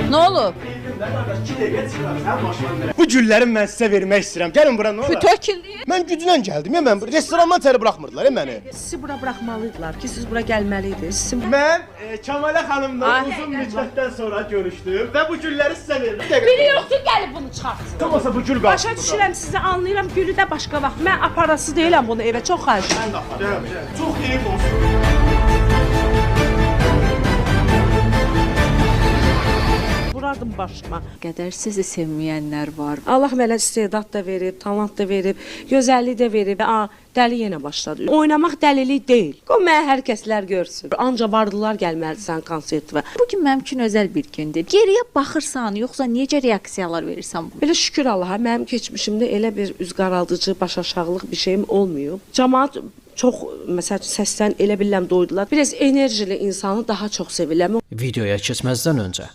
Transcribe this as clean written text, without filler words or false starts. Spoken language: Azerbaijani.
Nə olub? Bu gülləri mən sizə vermək istəyirəm. Gəlin bura, nə olar? Töküldü. Mən güclə gəldim ya, mən restorandan içəri buraxmırdılar məni. Sizi bura buraxmalıydılar ki, siz bura gəlməliydiniz. Mən Kəmalə xanımla uzun müddətdən sonra görüşdüm və bu gülləri sizə verdim. Biri yoxdur, gəlib bunu çıxartsın. Olmasa bu gül qalsın. Başa düşürəm, sizi anlayıram. Gülü də başqa vaxt. Mən aparası deyiləm bunu evə. Çox xahiş edirəm. Mən də aparım. Çox eyib olsun. Vurardım başıma. Qədər sizi sevməyənlər var. Allah mənə istedad da verib, talant da verib, gözəllik də verib. Dəli yenə başladı. Oynamaq dəlilik deyil. Qoy mənə hər kəslər görsün. Anca vardılar gəlməlisən konsertə. Bugün mənim üçün özəl bir gündür. Geriyə baxırsan, yoxsa necə reaksiyalar verirsən? Belə şükür Allaha, mənim keçmişimdə elə bir üzqaraldıcı, başaşağılıq bir şeyim olmayıb. Cəmaət çox, məsəl üçün səsdən elə bilirəm doydular. Biraz enerjili insanı daha çox sevirəm. Videoya keçməzdən öncə